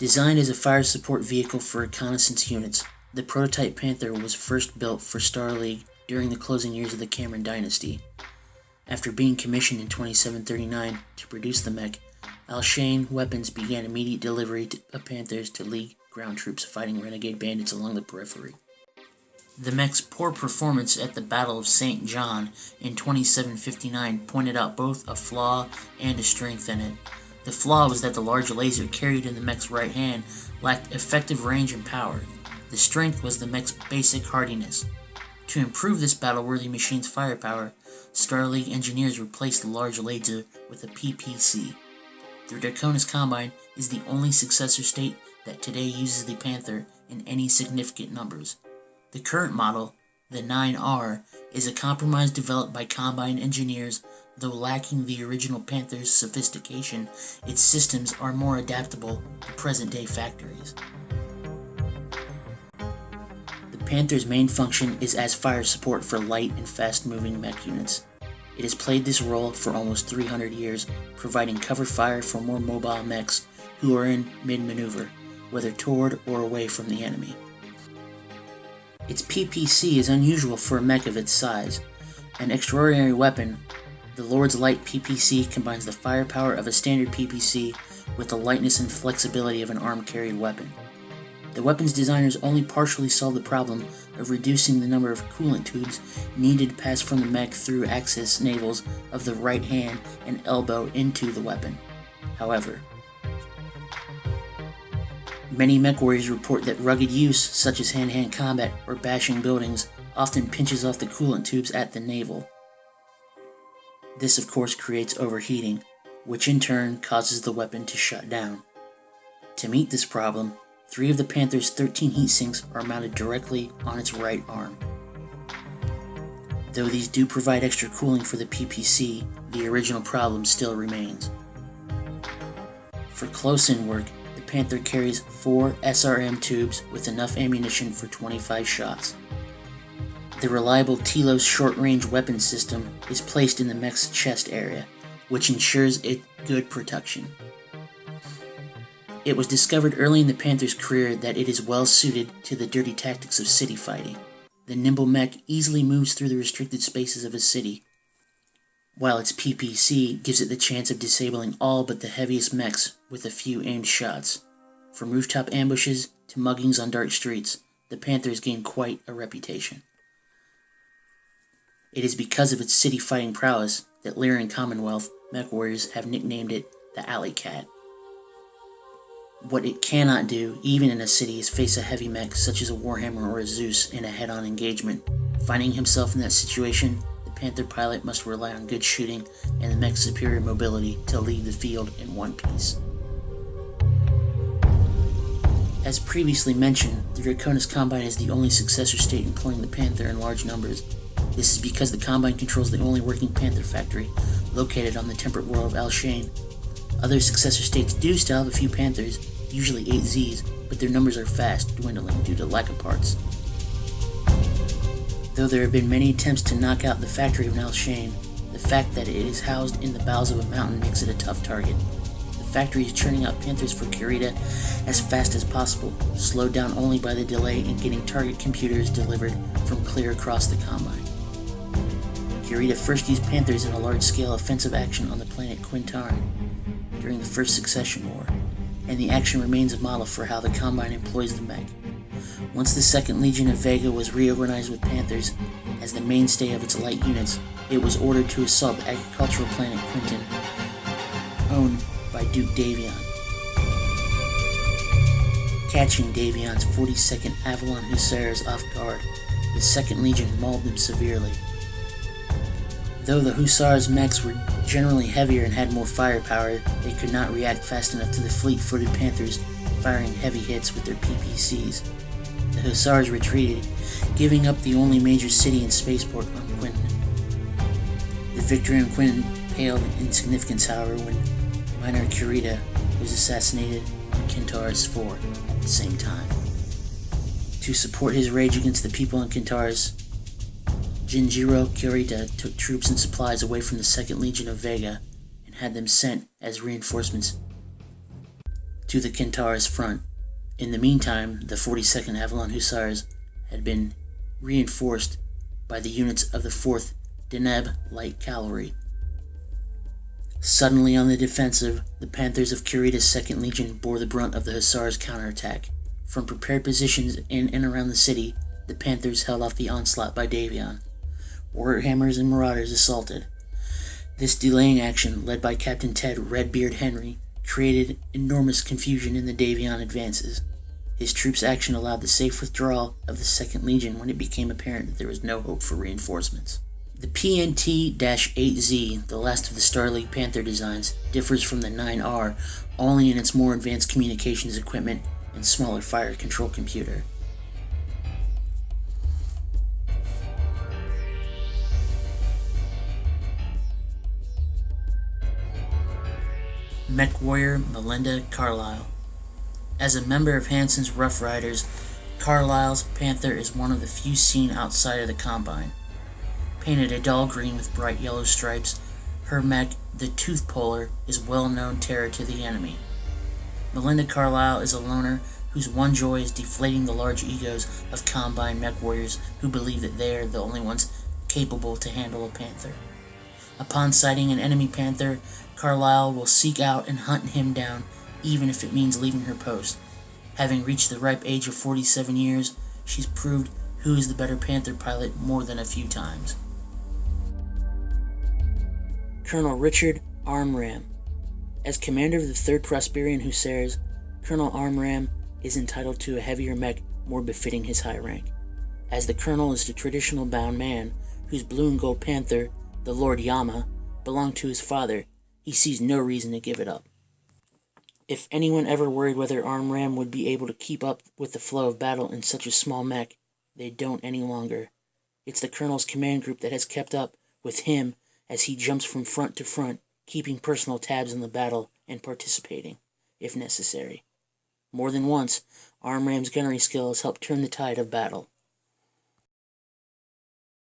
Designed as a fire support vehicle for reconnaissance units, the prototype Panther was first built for Star League during the closing years of the Cameron Dynasty. After being commissioned in 2739 to produce the Mech, Al-Shane Weapons began immediate delivery of Panthers to League ground troops fighting renegade bandits along the periphery. The Mech's poor performance at the Battle of St. John in 2759 pointed out both a flaw and a strength in it. The flaw was that the large laser carried in the Mech's right hand lacked effective range and power. The strength was the Mech's basic hardiness. To improve this battle-worthy machine's firepower, Star League engineers replaced the large laser with a PPC. The Draconis Combine is the only successor state that today uses the Panther in any significant numbers. The current model, the 9R, is a compromise developed by Combine engineers. Though lacking the original Panther's sophistication, its systems are more adaptable to present-day factories. The Panther's main function is as fire support for light and fast-moving mech units. It has played this role for almost 300 years, providing cover fire for more mobile mechs who are in mid-maneuver, whether toward or away from the enemy. Its PPC is unusual for a mech of its size. An extraordinary weapon, the Lord's Light PPC combines the firepower of a standard PPC with the lightness and flexibility of an arm-carried weapon. The weapon's designers only partially solved the problem of reducing the number of coolant tubes needed to pass from the mech through access navels of the right hand and elbow into the weapon. However, many mech warriors report that rugged use, such as hand-to-hand combat or bashing buildings, often pinches off the coolant tubes at the navel. This of course creates overheating, which in turn causes the weapon to shut down. To meet this problem, 3 of the Panther's 13 heat sinks are mounted directly on its right arm. Though these do provide extra cooling for the PPC, the original problem still remains. For close-in work, the Panther carries 4 SRM tubes with enough ammunition for 25 shots. The reliable Telos short-range weapon system is placed in the mech's chest area, which ensures it good protection. It was discovered early in the Panther's career that it is well suited to the dirty tactics of city fighting. The nimble mech easily moves through the restricted spaces of a city, while its PPC gives it the chance of disabling all but the heaviest mechs with a few aimed shots. From rooftop ambushes to muggings on dark streets, the Panther has gained quite a reputation. It is because of its city fighting prowess that Lyrian Commonwealth mech warriors have nicknamed it the Alley Cat. What it cannot do, even in a city, is face a heavy mech such as a Warhammer or a Zeus in a head-on engagement. Finding himself in that situation, the Panther pilot must rely on good shooting and the mech's superior mobility to leave the field in one piece. As previously mentioned, the Draconis Combine is the only successor state employing the Panther in large numbers. This is because the Combine controls the only working Panther factory, located on the temperate world of Al-Shane. Other successor states do still have a few Panthers, usually 8Zs, but their numbers are fast dwindling due to lack of parts. Though there have been many attempts to knock out the factory of Al-Shane, the fact that it is housed in the bowels of a mountain makes it a tough target. The factory is churning out Panthers for Kurita as fast as possible, slowed down only by the delay in getting target computers delivered from clear across the Combine. Kurita first used Panthers in a large-scale offensive action on the planet Quintarn during the First Succession War, and the action remains a model for how the Combine employs the mech. Once the 2nd Legion of Vega was reorganized with Panthers as the mainstay of its light units, it was ordered to assault the agricultural planet Quinton, owned by Duke Davion. Catching Davion's 42nd Avalon Hussars off guard, the 2nd Legion mauled them severely. Though the Hussars' mechs were generally heavier and had more firepower, they could not react fast enough to the fleet-footed Panthers firing heavy hits with their PPCs. The Hussars retreated, giving up the only major city and spaceport on Quinton. The victory on Quinton paled in significance, however, when Minor Kurita was assassinated on Kintaris 4 at the same time. To support his rage against the people in Kintaris, Jinjiro Kurita took troops and supplies away from the 2nd Legion of Vega and had them sent as reinforcements to the Kintara's front. In the meantime, the 42nd Avalon Hussars had been reinforced by the units of the 4th Deneb Light Cavalry. Suddenly on the defensive, the Panthers of Kurita's 2nd Legion bore the brunt of the Hussars' counterattack. From prepared positions in and around the city, the Panthers held off the onslaught by Davion. Warhammers and Marauders assaulted. This delaying action, led by Captain Ted Redbeard Henry, created enormous confusion in the Davion advances. His troops' action allowed the safe withdrawal of the 2nd Legion when it became apparent that there was no hope for reinforcements. The PNT-8Z, the last of the Star League Panther designs, differs from the 9R only in its more advanced communications equipment and smaller fire control computer. Mech warrior Melinda Carlisle. As a member of Hansen's Rough Riders, Carlisle's Panther is one of the few seen outside of the Combine. Painted a dull green with bright yellow stripes, her mech, the Tooth Puller, is well-known terror to the enemy. Melinda Carlisle is a loner whose one joy is deflating the large egos of Combine mech warriors who believe that they are the only ones capable to handle a Panther. Upon sighting an enemy Panther, Carlisle will seek out and hunt him down, even if it means leaving her post. Having reached the ripe age of 47 years, she's proved who is the better Panther pilot more than a few times. Colonel Richard Armram. As commander of the 3rd Prosperian Hussars, Colonel Armram is entitled to a heavier mech more befitting his high rank. As the colonel is the traditional bound man, whose blue and gold Panther, the Lord Yama, belonged to his father, he sees no reason to give it up. If anyone ever worried whether Armram would be able to keep up with the flow of battle in such a small mech, they don't any longer. It's the colonel's command group that has kept up with him as he jumps from front to front, keeping personal tabs on the battle and participating, if necessary. More than once, Armram's gunnery skills helped turn the tide of battle.